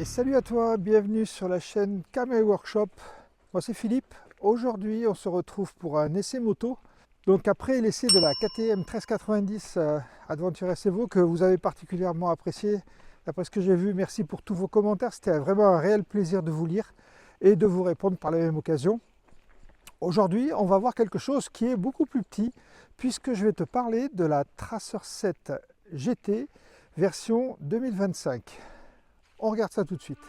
Et salut à toi, bienvenue sur la chaîne Camel Workshop. Moi c'est Philippe. Aujourd'hui on se retrouve pour un essai moto. Donc après l'essai de la KTM 1390 Adventure SEVO que vous avez particulièrement apprécié, d'après ce que j'ai vu, merci pour tous vos commentaires. C'était vraiment un réel plaisir de vous lire et de vous répondre par la même occasion. Aujourd'hui on va voir quelque chose qui est beaucoup plus petit puisque je vais te parler de la Tracer 7 GT version 2025. On regarde ça tout de suite.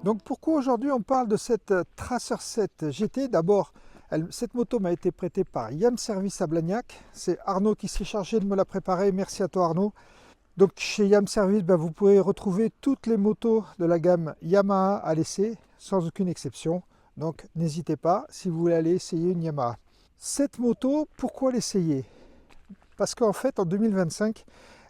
Donc pourquoi aujourd'hui on parle de cette Tracer 7 GT? D'abord, cette moto m'a été prêtée par YAM Service à Blagnac. C'est Arnaud qui s'est chargé de me la préparer. Merci à toi Arnaud. Donc chez YAM Service, vous pouvez retrouver toutes les motos de la gamme Yamaha à l'essai, sans aucune exception. Donc n'hésitez pas si vous voulez aller essayer une Yamaha. Cette moto, pourquoi l'essayer? Parce qu'en fait en 2025,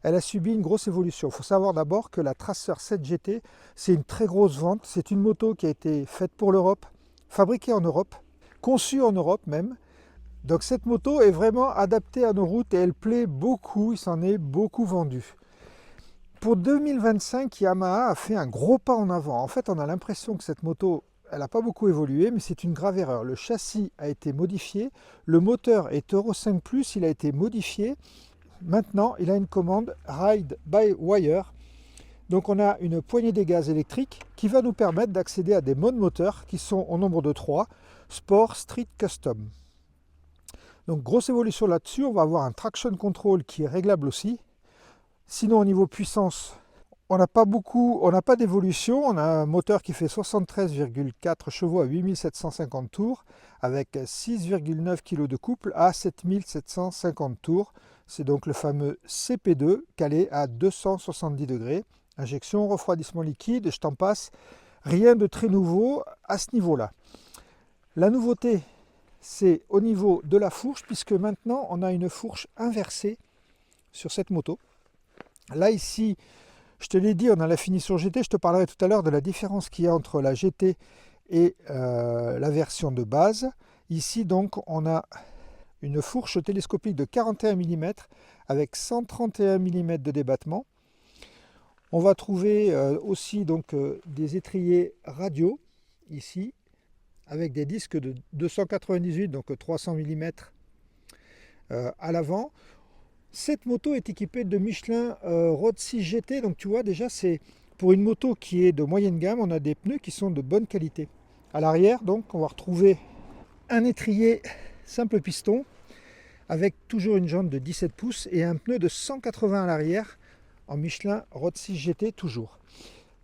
elle a subi une grosse évolution. Il faut savoir d'abord que la Tracer 7 GT, c'est une très grosse vente. C'est une moto qui a été faite pour l'Europe, fabriquée en Europe, conçue en Europe même. Donc cette moto est vraiment adaptée à nos routes et elle plaît beaucoup, il s'en est beaucoup vendu. Pour 2025, Yamaha a fait un gros pas en avant. En fait, on a l'impression que cette moto, elle n'a pas beaucoup évolué, mais c'est une grave erreur. Le châssis a été modifié, le moteur est Euro 5+, il a été modifié. Maintenant, il a une commande Ride by Wire. Donc on a une poignée des gaz électrique qui va nous permettre d'accéder à des modes moteurs qui sont au nombre de 3, Sport, Street, Custom. Donc grosse évolution là-dessus, on va avoir un traction control qui est réglable aussi. Sinon au niveau puissance, on n'a pas d'évolution. On a un moteur qui fait 73,4 chevaux à 8750 tours avec 6,9 kg de couple à 7750 tours. C'est donc le fameux CP2 calé à 270 degrés. Injection, refroidissement liquide, je t'en passe. Rien de très nouveau à ce niveau-là. La nouveauté, c'est au niveau de la fourche, puisque maintenant on a une fourche inversée sur cette moto. Là ici, je te l'ai dit, on a la finition GT. Je te parlerai tout à l'heure de la différence qu'il y a entre la GT et la version de base. Ici donc on a une fourche télescopique de 41 mm avec 131 mm de débattement. On va trouver aussi donc des étriers radio ici avec des disques de 298, donc 300 mm à l'avant. Cette moto est équipée de Michelin Road 6 GT, donc tu vois déjà c'est pour une moto qui est de moyenne gamme, on a des pneus qui sont de bonne qualité. À l'arrière donc on va retrouver un étrier simple piston avec toujours une jante de 17 pouces et un pneu de 180 à l'arrière en Michelin Road 6 GT toujours.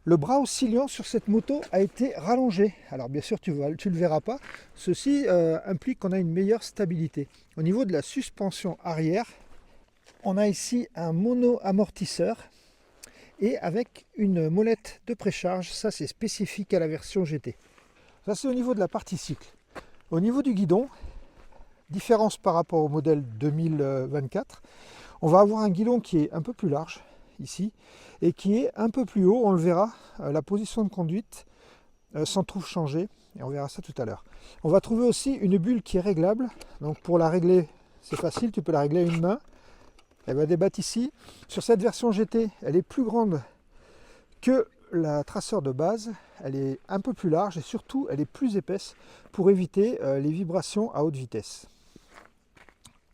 Le bras oscillant sur cette moto a été rallongé. Alors bien sûr tu ne le verras pas. Ceci implique qu'on a une meilleure stabilité. Au niveau de la suspension arrière, on a ici un mono-amortisseur et avec une molette de précharge. Ça c'est spécifique à la version GT. Ça c'est au niveau de la partie cycle. Au niveau du guidon, différence par rapport au modèle 2024, on va avoir un guidon qui est un peu plus large ici et qui est un peu plus haut. On le verra, la position de conduite s'en trouve changée et on verra ça tout à l'heure. On va trouver aussi une bulle qui est réglable. Donc pour la régler, c'est facile, tu peux la régler à une main. Elle va débattre ici. Sur cette version GT, elle est plus grande que la Tracer de base. Elle est un peu plus large et surtout elle est plus épaisse pour éviter les vibrations à haute vitesse.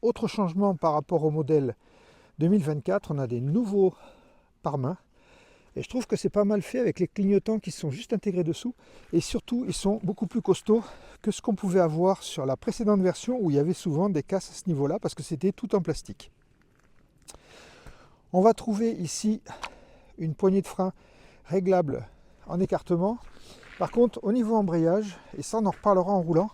Autre changement par rapport au modèle 2024, on a des nouveaux pare-mains. Et je trouve que c'est pas mal fait avec les clignotants qui sont juste intégrés dessous. Et surtout, ils sont beaucoup plus costauds que ce qu'on pouvait avoir sur la précédente version où il y avait souvent des casses à ce niveau-là parce que c'était tout en plastique. On va trouver ici une poignée de frein réglable en écartement. Par contre, au niveau embrayage, et ça on en reparlera en roulant,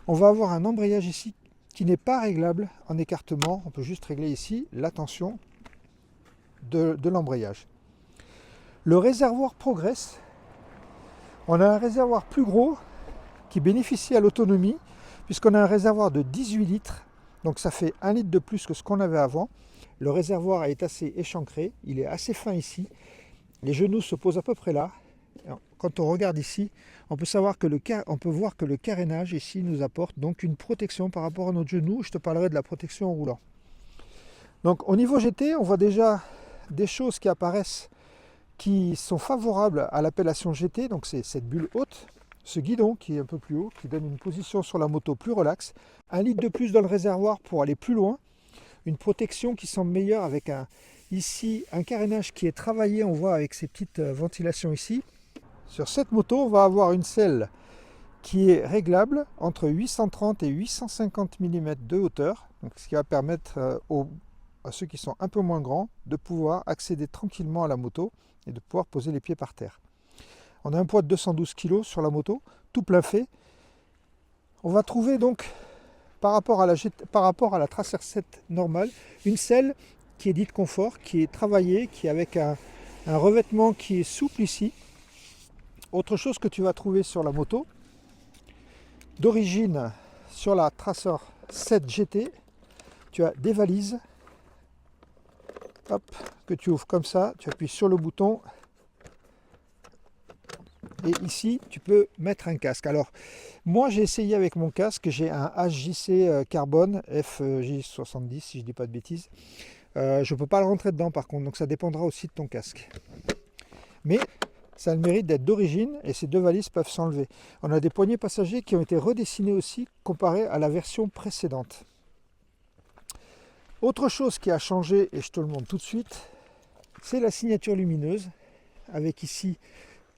on va avoir un embrayage ici qui n'est pas réglable en écartement. On peut juste régler ici la tension de l'embrayage. Le réservoir progresse. On a un réservoir plus gros qui bénéficie à l'autonomie puisqu'on a un réservoir de 18 litres. Donc ça fait 1 litre de plus que ce qu'on avait avant. Le réservoir est assez échancré, il est assez fin ici. Les genoux se posent à peu près là. Quand on regarde ici, on peut voir que le carénage ici nous apporte donc une protection par rapport à notre genou. Je te parlerai de la protection en roulant. Donc au niveau GT, on voit déjà des choses qui apparaissent qui sont favorables à l'appellation GT. Donc c'est cette bulle haute, ce guidon qui est un peu plus haut, qui donne une position sur la moto plus relaxe, 1 litre de plus dans le réservoir pour aller plus loin, une protection qui semble meilleure avec ici un carénage qui est travaillé, on voit avec ces petites ventilations ici. Sur cette moto, on va avoir une selle qui est réglable entre 830 et 850 mm de hauteur, donc ce qui va permettre à ceux qui sont un peu moins grands de pouvoir accéder tranquillement à la moto et de pouvoir poser les pieds par terre. On a un poids de 212 kg sur la moto, tout plein fait. On va trouver donc, par rapport à la Tracer 7 normale, une selle qui est dite confort, qui est travaillée, qui est avec un revêtement qui est souple ici. Autre chose que tu vas trouver sur la moto, d'origine sur la Tracer 7 GT, tu as des valises. Hop, que tu ouvres comme ça, tu appuies sur le bouton et ici tu peux mettre un casque. Alors moi j'ai essayé avec mon casque, j'ai un HJC carbone FJ70 si je dis pas de bêtises. Je ne peux pas le rentrer dedans par contre, donc ça dépendra aussi de ton casque. Mais ça a le mérite d'être d'origine et ces deux valises peuvent s'enlever. On a des poignées passagers qui ont été redessinées aussi comparé à la version précédente. Autre chose qui a changé, et je te le montre tout de suite, c'est la signature lumineuse, avec ici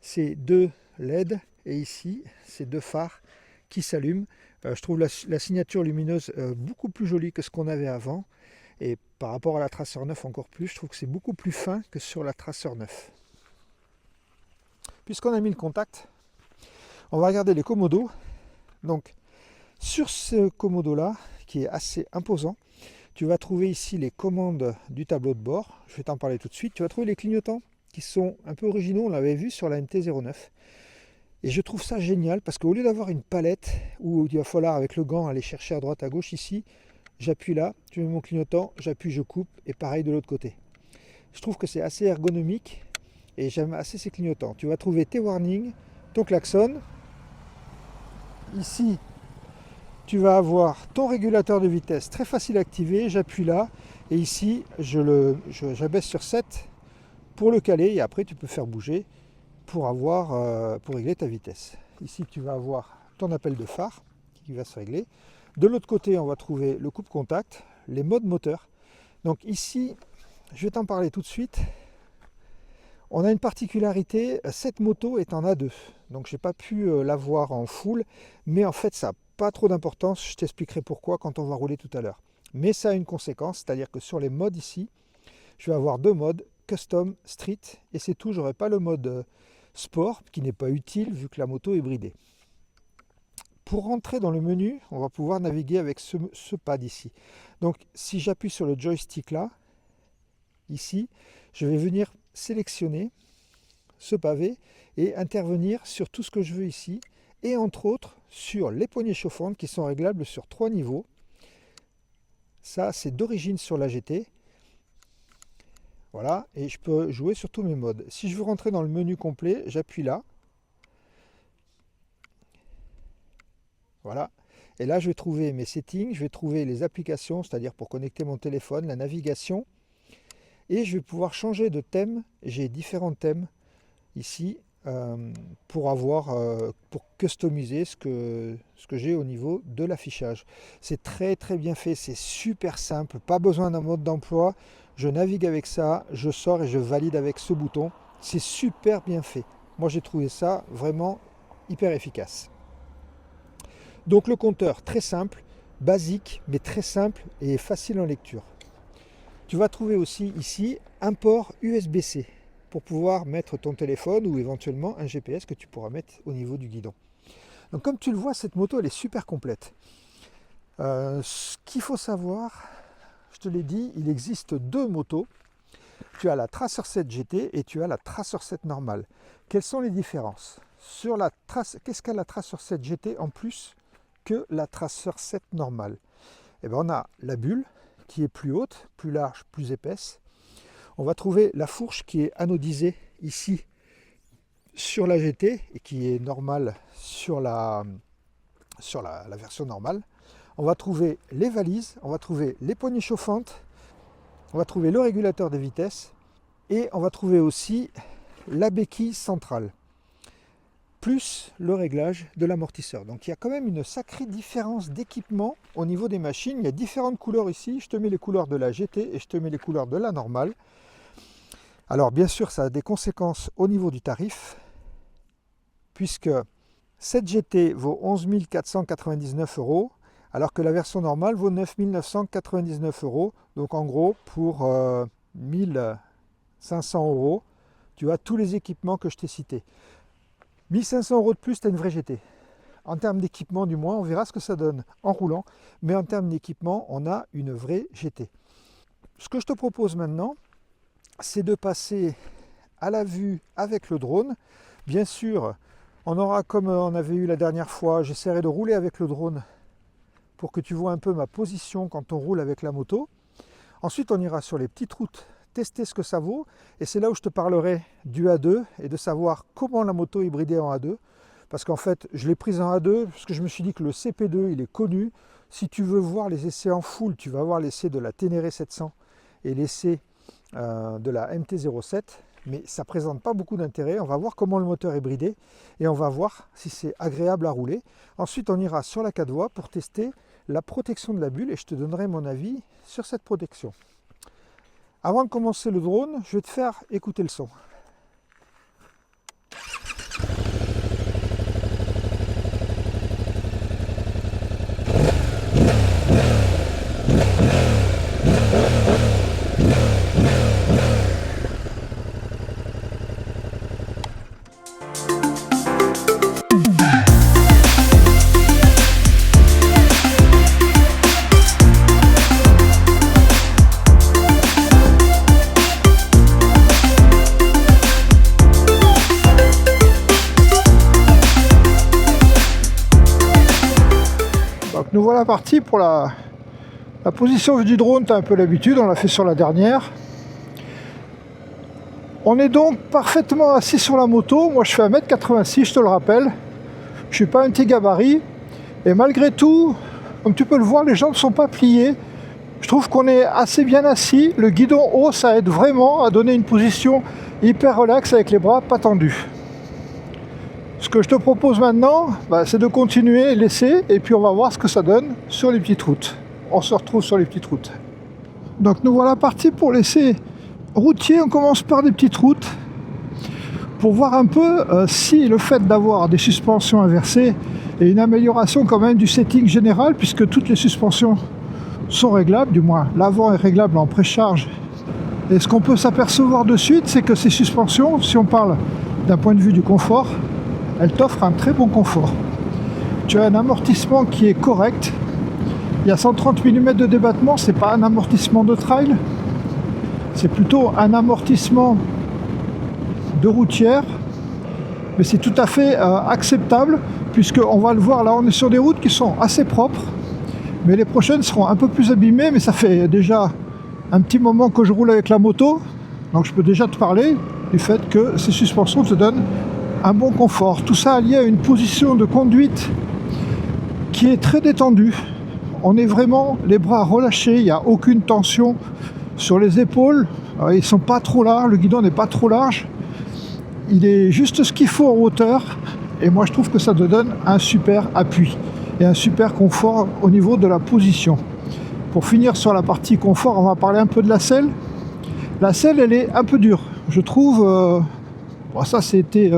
ces deux LED et ici ces deux phares qui s'allument. Je trouve la signature lumineuse beaucoup plus jolie que ce qu'on avait avant, et par rapport à la Tracer 9 encore plus, je trouve que c'est beaucoup plus fin que sur la Tracer 9. Puisqu'on a mis le contact, on va regarder les commodos. Donc sur ce commodo là, qui est assez imposant, tu vas trouver ici les commandes du tableau de bord. Je vais t'en parler tout de suite. Tu vas trouver les clignotants qui sont un peu originaux. On l'avait vu sur la MT-09. Et je trouve ça génial parce qu'au lieu d'avoir une palette où il va falloir avec le gant aller chercher à droite à gauche, ici, j'appuie là, je mets mon clignotant, j'appuie, je coupe et pareil de l'autre côté. Je trouve que c'est assez ergonomique et j'aime assez ces clignotants. Tu vas trouver tes warnings, ton klaxon. Ici, tu vas avoir ton régulateur de vitesse très facile à activer, j'appuie là et ici j'abaisse sur 7 pour le caler et après tu peux faire bouger pour régler ta vitesse. Ici tu vas avoir ton appel de phare qui va se régler. De l'autre côté on va trouver le coupe-contact, les modes moteur. Donc ici je vais t'en parler tout de suite. On a une particularité, cette moto est en A2, donc j'ai pas pu l'avoir en full, mais en fait ça n'a pas trop d'importance, je t'expliquerai pourquoi quand on va rouler tout à l'heure. Mais ça a une conséquence, c'est-à-dire que sur les modes ici, je vais avoir deux modes, Custom, Street, et c'est tout, j'aurai pas le mode Sport, qui n'est pas utile vu que la moto est bridée. Pour rentrer dans le menu, on va pouvoir naviguer avec ce pad ici. Donc si j'appuie sur le joystick là, ici, je vais venir sélectionner ce pavé et intervenir sur tout ce que je veux ici et entre autres sur les poignées chauffantes qui sont réglables sur 3 niveaux. Ça c'est d'origine sur la GT. Voilà, et je peux jouer sur tous mes modes. Si je veux rentrer dans le menu complet, j'appuie là. Voilà, et là je vais trouver mes settings, je vais trouver les applications, c'est-à-dire pour connecter mon téléphone, la navigation. Et je vais pouvoir changer de thème. J'ai différents thèmes ici pour customiser ce que j'ai au niveau de l'affichage. C'est très très bien fait, c'est super simple, pas besoin d'un mode d'emploi. je navigue avec ça, je sors et je valide avec ce bouton. C'est super bien fait. Moi j'ai trouvé ça vraiment hyper efficace. Donc le compteur très simple, basique mais très simple et facile en lecture. Tu vas trouver aussi ici un port USB-C pour pouvoir mettre ton téléphone ou éventuellement un GPS que tu pourras mettre au niveau du guidon. Donc comme tu le vois, cette moto elle est super complète. Ce qu'il faut savoir, je te l'ai dit, il existe deux motos. Tu as la Tracer 7 GT et tu as la Tracer 7 normale. Quelles sont les différences? Qu'est-ce qu'a la Tracer 7 GT en plus que la Tracer 7 normale? Eh bien, on a la bulle qui est plus haute, plus large, plus épaisse. On va trouver la fourche qui est anodisée ici sur la GT et qui est normale sur la version normale. On va trouver les valises, on va trouver les poignées chauffantes, on va trouver le régulateur de vitesse et on va trouver aussi la béquille centrale, plus le réglage de l'amortisseur. Donc il y a quand même une sacrée différence d'équipement au niveau des machines. Il y a différentes couleurs ici. Je te mets les couleurs de la GT et je te mets les couleurs de la normale. Alors bien sûr, ça a des conséquences au niveau du tarif, puisque cette GT vaut 11 499 €, alors que la version normale vaut 9 999 €. Donc en gros, pour 1500 €, tu as tous les équipements que je t'ai cités. 1500 € de plus, tu as une vraie GT. En termes d'équipement du moins, on verra ce que ça donne en roulant, mais en termes d'équipement, on a une vraie GT. Ce que je te propose maintenant, c'est de passer à la vue avec le drone. Bien sûr, on aura, comme on avait eu la dernière fois, j'essaierai de rouler avec le drone pour que tu vois un peu ma position quand on roule avec la moto. Ensuite, on ira sur les petites routes, tester ce que ça vaut. Et c'est là où je te parlerai du A2 et de savoir comment la moto est hybridée en A2. Parce qu'en fait, je l'ai prise en A2 parce que je me suis dit que le CP2, il est connu. Si tu veux voir les essais en full, tu vas voir l'essai de la Ténéré 700 et l'essai de la MT-07. Mais ça ne présente pas beaucoup d'intérêt. On va voir comment le moteur est bridé et on va voir si c'est agréable à rouler. Ensuite, on ira sur la 4 voies pour tester la protection de la bulle et je te donnerai mon avis sur cette protection. Avant de commencer le drone, je vais te faire écouter le son. Nous voilà partis pour la position du drone. Tu as un peu l'habitude, on l'a fait sur la dernière. On est donc parfaitement assis sur la moto. Moi je fais 1m86, je te le rappelle. Je ne suis pas un petit gabarit. Et malgré tout, comme tu peux le voir, les jambes ne sont pas pliées. Je trouve qu'on est assez bien assis. Le guidon haut, ça aide vraiment à donner une position hyper relaxe avec les bras pas tendus. Ce que je te propose maintenant, c'est de continuer l'essai et puis on va voir ce que ça donne sur les petites routes. On se retrouve sur les petites routes. Donc nous voilà partis pour l'essai routier. On commence par des petites routes pour voir un peu si le fait d'avoir des suspensions inversées est une amélioration quand même du setting général, puisque toutes les suspensions sont réglables, du moins l'avant est réglable en précharge. Et ce qu'on peut s'apercevoir de suite, c'est que ces suspensions, si on parle d'un point de vue du confort, elle t'offre un très bon confort. Tu as un amortissement qui est correct. Il y a 130 mm de débattement, c'est pas un amortissement de trail, c'est plutôt un amortissement de routière, mais c'est tout à fait acceptable, puisqu'on va le voir là, on est sur des routes qui sont assez propres, mais les prochaines seront un peu plus abîmées. Mais ça fait déjà un petit moment que je roule avec la moto, donc je peux déjà te parler du fait que ces suspensions te donnent un bon confort. Tout ça allié à une position de conduite qui est très détendue. On est vraiment les bras relâchés, il n'y a aucune tension sur les épaules. Ils ne sont pas trop larges, le guidon n'est pas trop large. Il est juste ce qu'il faut en hauteur. Et moi je trouve que ça te donne un super appui et un super confort au niveau de la position. Pour finir sur la partie confort, on va parler un peu de la selle. La selle, elle est un peu dure, je trouve. Bon, ça, c'était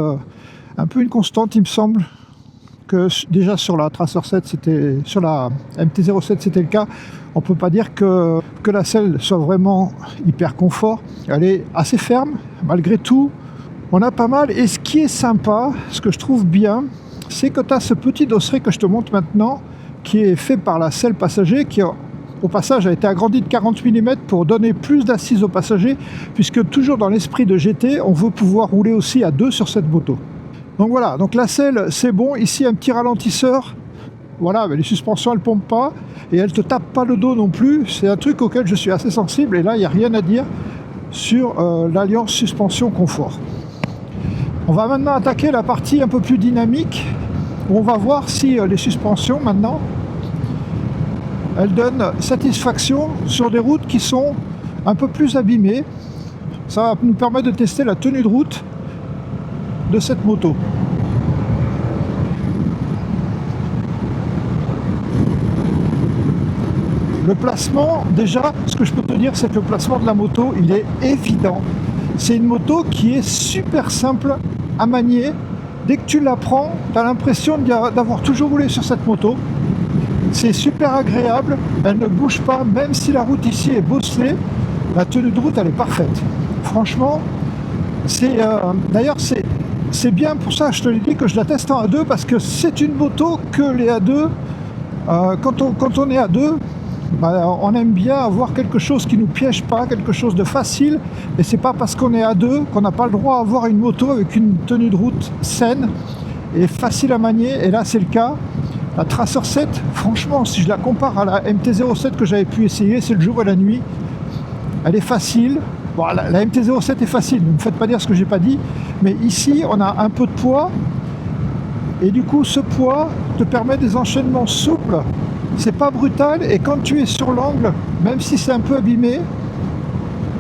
un peu une constante, il me semble. Que déjà sur la Tracer 7, sur la MT-07, c'était le cas. On peut pas dire que la selle soit vraiment hyper confort. Elle est assez ferme, malgré tout. On a pas mal. Et ce qui est sympa, ce que je trouve bien, c'est que tu as ce petit dosseret que je te montre maintenant, qui est fait par la selle passager, qui au passage a été agrandi de 40 mm pour donner plus d'assises aux passagers, puisque toujours dans l'esprit de GT, on veut pouvoir rouler aussi à deux sur cette moto. Donc voilà, donc la selle c'est bon, ici un petit ralentisseur, voilà, mais les suspensions elles pompent pas, et elles te tapent pas le dos non plus, c'est un truc auquel je suis assez sensible, et là il n'y a rien à dire sur l'alliance suspension-confort. On va maintenant attaquer la partie un peu plus dynamique, où on va voir si les suspensions maintenant, elles donnent satisfaction sur des routes qui sont un peu plus abîmées. Ça va nous permettre de tester la tenue de route de cette moto. Le placement, déjà, ce que je peux te dire, c'est que le placement de la moto, il est évident. C'est une moto qui est super simple à manier. Dès que tu la prends, tu as l'impression d'avoir toujours roulé sur cette moto. C'est super agréable, elle ne bouge pas, même si la route ici est bosselée, la tenue de route, elle est parfaite. Franchement, d'ailleurs, c'est bien pour ça, je te l'ai dit, que je la teste en A2, parce que c'est une moto que les A2, quand on est à deux, on aime bien avoir quelque chose qui ne nous piège pas, quelque chose de facile, et c'est pas parce qu'on est à deux qu'on n'a pas le droit d'avoir une moto avec une tenue de route saine et facile à manier, et là c'est le cas. La Tracer 7, franchement, si je la compare à la MT-07 que j'avais pu essayer, c'est le jour et la nuit, elle est facile. Bon, la MT-07 est facile, ne me faites pas dire ce que j'ai pas dit, mais ici on a un peu de poids, et du coup ce poids te permet des enchaînements souples, c'est pas brutal, et quand tu es sur l'angle, même si c'est un peu abîmé,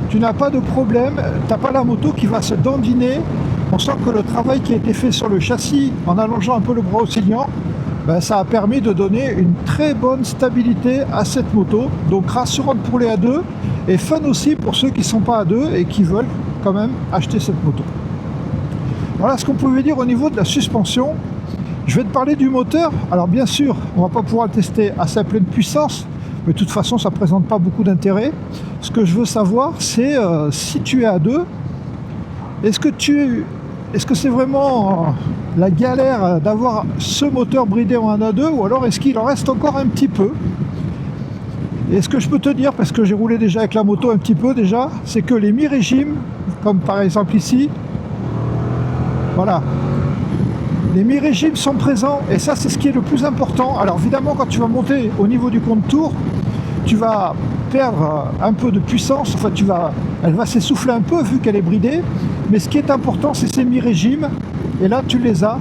tu n'as pas de problème, tu n'as pas la moto qui va se dandiner. On sent que le travail qui a été fait sur le châssis, en allongeant un peu le bras oscillant, ça a permis de donner une très bonne stabilité à cette moto, donc rassurante pour les A2 et fun aussi pour ceux qui ne sont pas A2 et qui veulent quand même acheter cette moto. Voilà ce qu'on pouvait dire au niveau de la suspension. Je vais te parler du moteur. Alors bien sûr, on ne va pas pouvoir le tester à sa pleine puissance, mais de toute façon ça ne présente pas beaucoup d'intérêt. Ce que je veux savoir, c'est si tu es A2, est-ce que c'est vraiment la galère d'avoir ce moteur bridé en A2, ou alors est-ce qu'il en reste encore un petit peu? Et ce que je peux te dire, parce que j'ai roulé déjà avec la moto un petit peu déjà, c'est que les mi-régimes, comme par exemple ici, voilà, les mi-régimes sont présents, et ça c'est ce qui est le plus important. Alors évidemment, quand tu vas monter au niveau du compte-tour, tu vas perdre un peu de puissance, enfin elle va s'essouffler un peu vu qu'elle est bridée, mais ce qui est important, c'est ces mi-régimes, et là tu les as.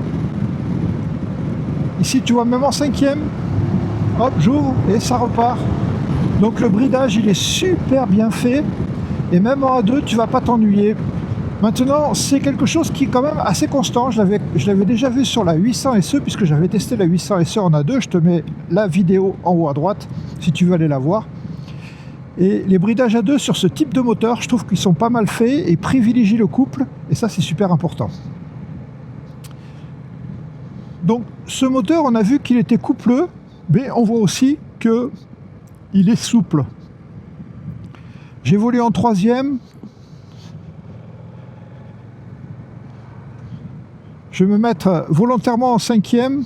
Ici tu vois, même en 5e, hop, j'ouvre et ça repart. Donc le bridage il est super bien fait, et même en A2 tu vas pas t'ennuyer. Maintenant, c'est quelque chose qui est quand même assez constant. Je l'avais déjà vu sur la 800 SE, puisque j'avais testé la 800 SE en A2. Je te mets la vidéo en haut à droite si tu veux aller la voir. Et les bridages à deux sur ce type de moteur, je trouve qu'ils sont pas mal faits et privilégient le couple, et ça c'est super important. Donc ce moteur, on a vu qu'il était coupleux, mais on voit aussi qu'il est souple. J'ai volé en 3e. Je vais me mettre volontairement en 5e.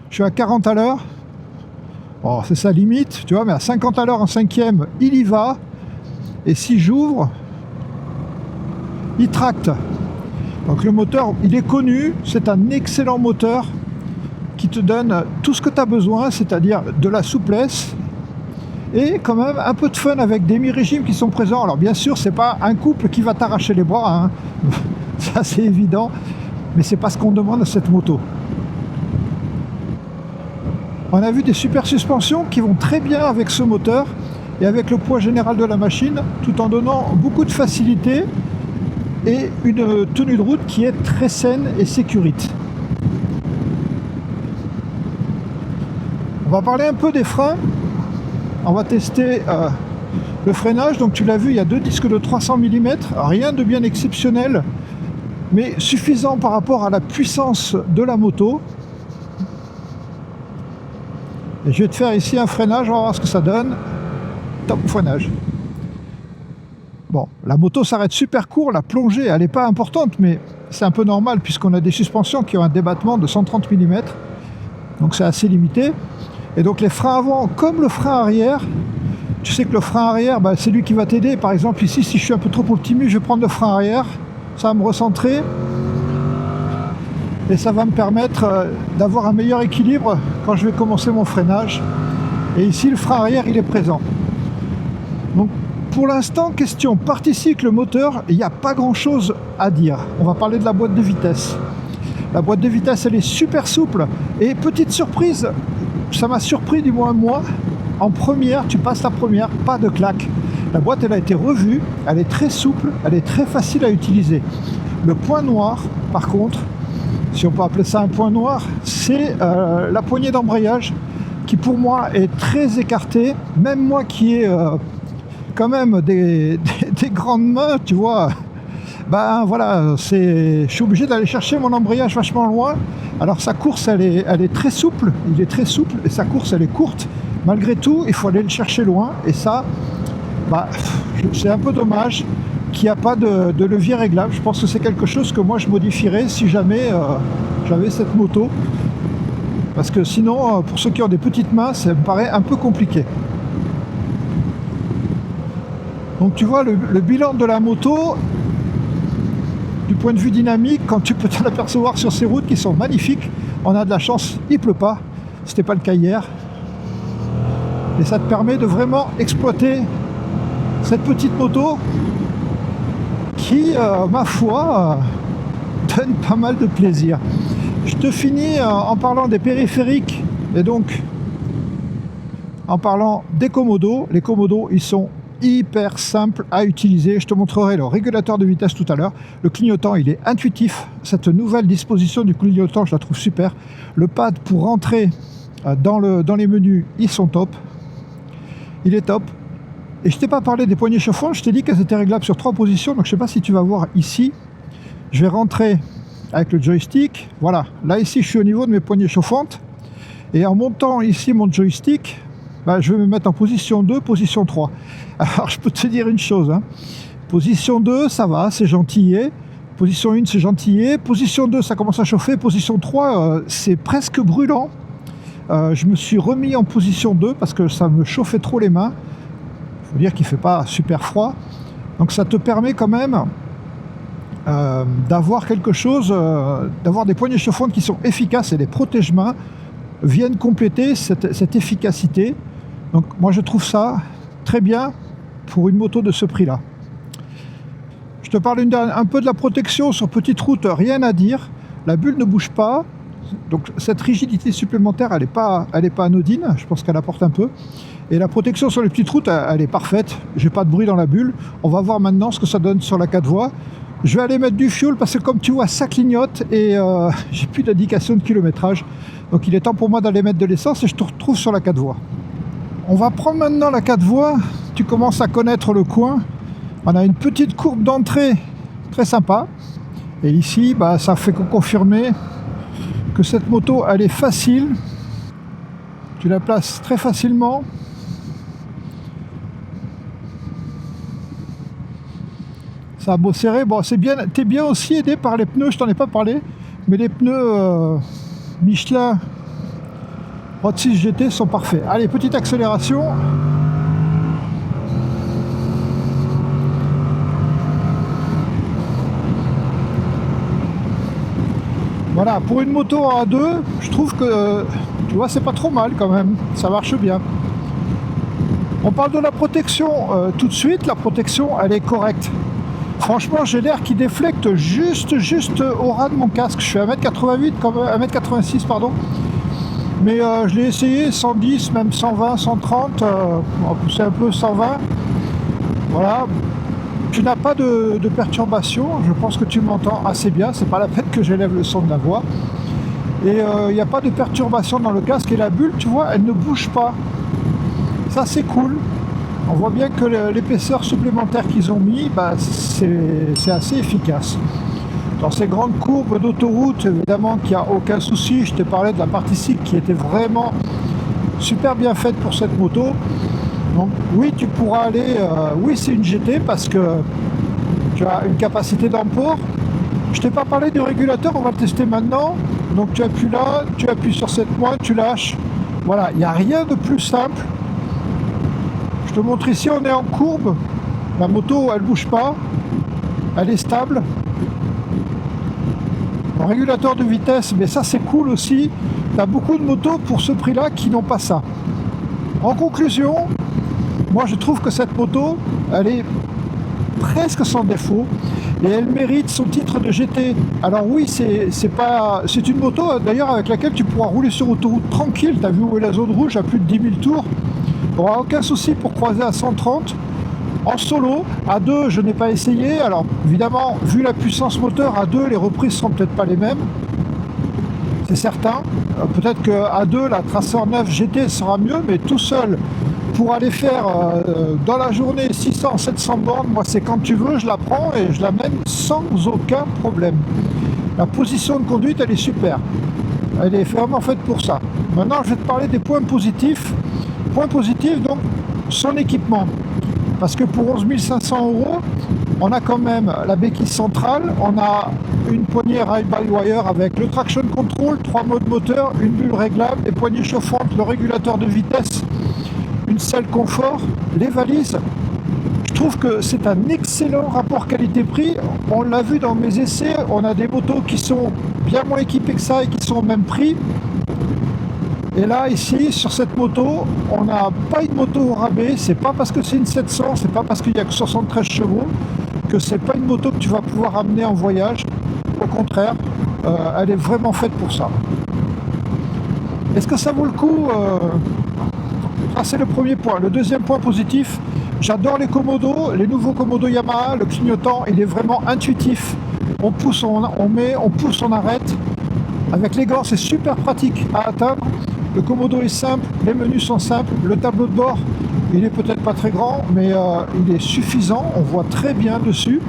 Je suis à 40 à l'heure. Oh, c'est sa limite, tu vois, mais à 50 à l'heure en 5e, il y va. Et si j'ouvre, il tracte. Donc le moteur, il est connu, c'est un excellent moteur qui te donne tout ce que tu as besoin, c'est-à-dire de la souplesse et quand même un peu de fun avec des mi-régimes qui sont présents. Alors bien sûr, c'est pas un couple qui va t'arracher les bras, hein. Ça c'est évident, mais c'est pas ce qu'on demande à cette moto. On a vu des super suspensions qui vont très bien avec ce moteur et avec le poids général de la machine, tout en donnant beaucoup de facilité et une tenue de route qui est très saine et sécurite. On va parler un peu des freins. On va tester Le freinage, donc tu l'as vu, il y a deux disques de 300 mm, rien de bien exceptionnel, mais suffisant par rapport à la puissance de la moto. Et je vais te faire ici un freinage, on va voir ce que ça donne. Top freinage. Bon, la moto s'arrête super court, la plongée elle n'est pas importante, mais c'est un peu normal puisqu'on a des suspensions qui ont un débattement de 130 mm, donc c'est assez limité. Et donc les freins avant comme le frein arrière, tu sais que le frein arrière, bah, c'est lui qui va t'aider. Par exemple ici, si je suis un peu trop optimiste, je vais prendre le frein arrière, ça va me recentrer et ça va me permettre d'avoir un meilleur équilibre quand je vais commencer mon freinage. Et ici le frein arrière il est présent. Donc pour l'instant, question partie cycle moteur, il n'y a pas grand chose à dire. On va parler de la boîte de vitesse. La boîte de vitesse, elle est super souple. Et petite surprise, ça m'a surpris du moins moi, en première, tu passes la première, pas de claque. La boîte, elle a été revue, elle est très souple, elle est très facile à utiliser. Le point noir, par contre, si on peut appeler ça un point noir, c'est la poignée d'embrayage qui pour moi est très écartée. Même moi qui ai quand même des grandes mains, tu vois, ben voilà, je suis obligé d'aller chercher mon embrayage vachement loin. Alors sa course elle est très souple, il est très souple et sa course elle est courte. Malgré tout, il faut aller le chercher loin et ça, bah, c'est un peu dommage qu'il n'y a pas de levier réglable. Je pense que c'est quelque chose que moi je modifierais si jamais j'avais cette moto. Parce que sinon, pour ceux qui ont des petites mains, ça me paraît un peu compliqué. Donc tu vois, le bilan de la moto, du point de vue dynamique, quand tu peux t'en apercevoir sur ces routes qui sont magnifiques, on a de la chance, il pleut pas, c'était pas le cas hier. Et ça te permet de vraiment exploiter cette petite moto qui, ma foi, donne pas mal de plaisir. Je te finis en parlant des périphériques et donc en parlant des commodos. Les commodos, ils sont hyper simples à utiliser. Je te montrerai le régulateur de vitesse tout à l'heure. Le clignotant, il est intuitif. Cette nouvelle disposition du clignotant, je la trouve super. Le pad pour rentrer dans les menus, ils sont top. Il est top. Et je t'ai pas parlé des poignées chauffantes. Je t'ai dit qu'elles étaient réglables sur 3 positions. Donc je sais pas si tu vas voir ici. Je vais rentrer avec le joystick. Voilà. Là, ici, je suis au niveau de mes poignées chauffantes. Et en montant ici mon joystick, bah, je vais me mettre en position 2, position 3. Alors, je peux te dire une chose. Hein. Position 2, ça va, c'est gentillé. Position 1, c'est gentillé. Position 2, ça commence à chauffer. Position 3, c'est presque brûlant. Je me suis remis en position 2 parce que ça me chauffait trop les mains. Il faut dire qu'il ne fait pas super froid. Donc, ça te permet quand même d'avoir quelque chose, d'avoir des poignées chauffantes qui sont efficaces et les protège-mains viennent compléter cette efficacité. Donc moi je trouve ça très bien pour une moto de ce prix-là. Je te parle un peu de la protection sur petite route, rien à dire. La bulle ne bouge pas, donc cette rigidité supplémentaire, elle n'est pas anodine, je pense qu'elle apporte un peu. Et la protection sur les petites routes, elle est parfaite, j'ai pas de bruit dans la bulle. On va voir maintenant ce que ça donne sur la 4 voies. Je vais aller mettre du fuel parce que comme tu vois, ça clignote et j'ai plus d'indication de kilométrage. Donc il est temps pour moi d'aller mettre de l'essence et je te retrouve sur la 4 voies. On va prendre maintenant la 4 voies. Tu commences à connaître le coin. On a une petite courbe d'entrée très sympa. Et ici, bah, ça fait confirmer que cette moto, elle est facile. Tu la places très facilement. Ça a beau serrer. Bon, c'est bien. T'es bien aussi aidé par les pneus. Je t'en ai pas parlé, mais les pneus Michelin Hot 6 GT sont parfaits. Allez, petite accélération. Voilà, pour une moto à 2, je trouve que, tu vois, c'est pas trop mal quand même. Ça marche bien. On parle de la protection tout de suite. La protection, elle est correcte. Franchement, j'ai l'air qui déflecte juste au ras de mon casque. Je suis à 1m88, comme 1m86, pardon. Mais je l'ai essayé 110, même 120, 130, on va pousser un peu 120. Voilà. Tu n'as pas de perturbation, je pense que tu m'entends assez bien, c'est pas la peine que j'élève le son de la voix. Et il n'y a pas de perturbation dans le casque et la bulle, tu vois, elle ne bouge pas. Ça c'est cool. On voit bien que l'épaisseur supplémentaire qu'ils ont mis, bah, c'est assez efficace. Dans ces grandes courbes d'autoroute, évidemment qu'il n'y a aucun souci. Je t'ai parlé de la partie cycle qui était vraiment super bien faite pour cette moto. Donc oui, tu pourras aller, oui c'est une GT parce que tu as une capacité d'emport. Je t'ai pas parlé du régulateur, on va le tester maintenant. Donc tu appuies là, tu appuies sur cette pointe, tu lâches. Voilà, il n'y a rien de plus simple. Je te montre ici, on est en courbe. La moto, elle bouge pas. Elle est stable. Le régulateur de vitesse, mais ça c'est cool aussi. Tu as beaucoup de motos pour ce prix-là qui n'ont pas ça. En conclusion, moi je trouve que cette moto, elle est presque sans défaut et elle mérite son titre de GT. Alors oui, c'est une moto d'ailleurs avec laquelle tu pourras rouler sur autoroute tranquille. Tu as vu où est la zone rouge à plus de 10 000 tours. Tu n'auras aucun souci pour croiser à 130. En solo, à 2, je n'ai pas essayé. Alors évidemment, vu la puissance moteur, à 2, les reprises ne seront peut-être pas les mêmes. C'est certain. Peut-être qu'à 2, la Tracer 9 GT sera mieux, mais tout seul, pour aller faire dans la journée 600-700 bornes, moi c'est quand tu veux, je la prends et je l'amène sans aucun problème. La position de conduite, elle est super. Elle est vraiment faite pour ça. Maintenant, je vais te parler des points positifs. Point positif, donc, son équipement. Parce que pour 11 500 €, on a quand même la béquille centrale, on a une poignée ride-by-wire avec le traction control, 3 modes moteur, une bulle réglable, les poignées chauffantes, le régulateur de vitesse, une selle confort, les valises. Je trouve que c'est un excellent rapport qualité-prix. On l'a vu dans mes essais, on a des motos qui sont bien moins équipées que ça et qui sont au même prix. Et là, ici, sur cette moto, on n'a pas une moto au rabais. C'est pas parce que c'est une 700, c'est pas parce qu'il n'y a que 73 chevaux que c'est pas une moto que tu vas pouvoir amener en voyage. Au contraire, elle est vraiment faite pour ça. Est-ce que ça vaut le coup c'est le premier point. Le deuxième point positif, j'adore les Komodo, les nouveaux Komodo Yamaha. Le clignotant, il est vraiment intuitif. On pousse, on met, on pousse, on arrête. Avec les gants, c'est super pratique à atteindre. Le Komodo est simple, les menus sont simples, le tableau de bord, il est peut-être pas très grand, mais il est suffisant, on voit très bien dessus.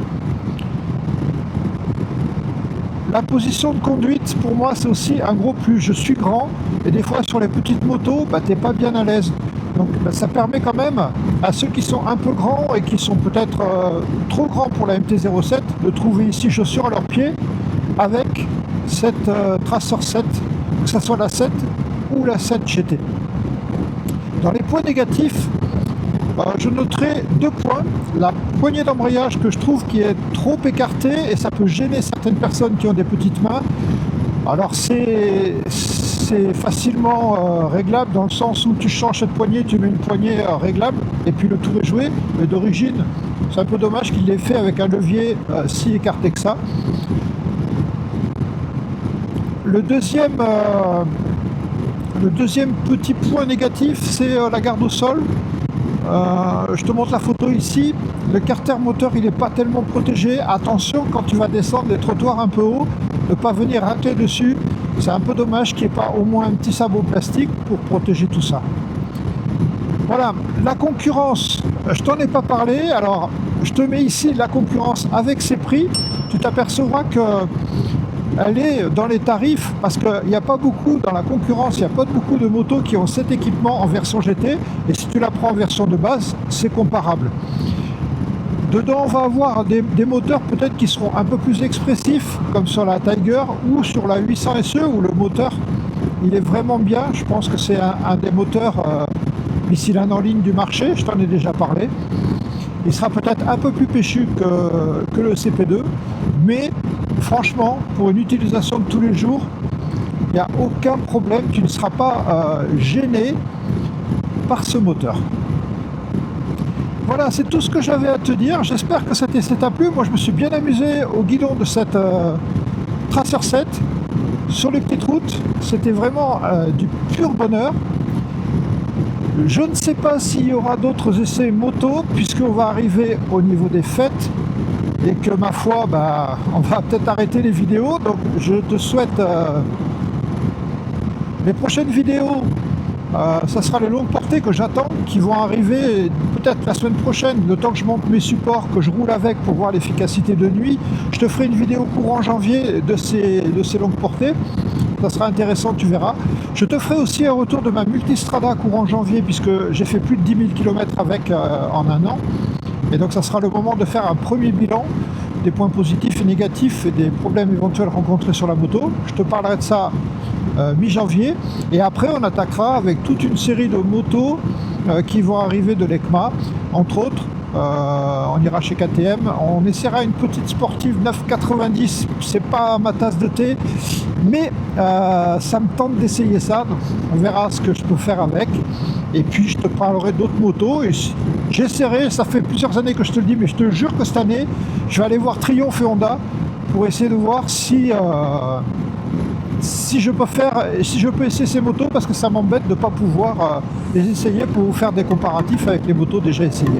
La position de conduite, pour moi, c'est aussi un gros plus. Je suis grand, et des fois sur les petites motos, bah, t'es pas bien à l'aise. Donc bah, ça permet quand même à ceux qui sont un peu grands et qui sont peut-être trop grands pour la MT-07 de trouver ici chaussures à leurs pieds avec cette Tracer 7, que ce soit la 7 ou la 7 GT. Dans les points négatifs, je noterai 2 points. La poignée d'embrayage que je trouve qui est trop écartée et ça peut gêner certaines personnes qui ont des petites mains. Alors c'est facilement réglable dans le sens où tu changes cette poignée, tu mets une poignée réglable et puis le tour est joué. Mais d'origine, c'est un peu dommage qu'il l'ait fait avec un levier si écarté que ça. Le deuxième petit point négatif, c'est la garde au sol. Je te montre la photo ici. Le carter moteur, il n'est pas tellement protégé. Attention, quand tu vas descendre les trottoirs un peu haut, ne pas venir rater dessus. C'est un peu dommage qu'il n'y ait pas au moins un petit sabot plastique pour protéger tout ça. Voilà, la concurrence, je t'en ai pas parlé. Alors, je te mets ici la concurrence avec ses prix. Tu t'apercevras que elle est dans les tarifs parce qu'il n'y a pas beaucoup dans la concurrence, il n'y a pas beaucoup de motos qui ont cet équipement en version GT et si tu la prends en version de base, c'est comparable. Dedans, on va avoir des moteurs peut-être qui seront un peu plus expressifs comme sur la Tiger ou sur la 800 SE où le moteur il est vraiment bien. Je pense que c'est un des moteurs bicylindres en ligne du marché, je t'en ai déjà parlé. Il sera peut-être un peu plus péchu que le CP2, mais franchement, pour une utilisation de tous les jours, il n'y a aucun problème, tu ne seras pas gêné par ce moteur. Voilà, c'est tout ce que j'avais à te dire. J'espère que cet essai t'a plu. Moi, je me suis bien amusé au guidon de cette Tracer 7 sur les petites routes. C'était vraiment du pur bonheur. Je ne sais pas s'il y aura d'autres essais moto, puisqu'on va arriver au niveau des fêtes. Et que ma foi, on va peut-être arrêter les vidéos. Donc je te souhaite les prochaines vidéos, ça sera les longues portées que j'attends, qui vont arriver peut-être la semaine prochaine, le temps que je monte mes supports, que je roule avec pour voir l'efficacité de nuit, je te ferai une vidéo courant janvier de ces longues portées. Ça sera intéressant, tu verras. Je te ferai aussi un retour de ma Multistrada courant janvier, puisque j'ai fait plus de 10 000 km avec en un an. Et donc ça sera le moment de faire un premier bilan des points positifs et négatifs et des problèmes éventuels rencontrés sur la moto. Je te parlerai de ça mi-janvier. Et après, on attaquera avec toute une série de motos qui vont arriver de l'ECMA, entre autres. On ira chez KTM, on essaiera une petite sportive 990, c'est pas ma tasse de thé, mais ça me tente d'essayer ça, donc on verra ce que je peux faire avec. Et puis je te parlerai d'autres motos, et j'essaierai, ça fait plusieurs années que je te le dis, mais je te jure que cette année, je vais aller voir Triumph et Honda pour essayer de voir si je peux essayer ces motos, parce que ça m'embête de ne pas pouvoir les essayer pour vous faire des comparatifs avec les motos déjà essayées.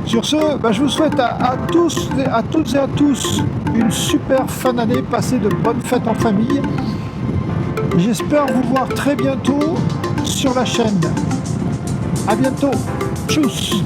Sur ce, je vous souhaite à toutes et à tous une super fin d'année, passez de bonnes fêtes en famille. J'espère vous voir très bientôt sur la chaîne. À bientôt. Tchuss.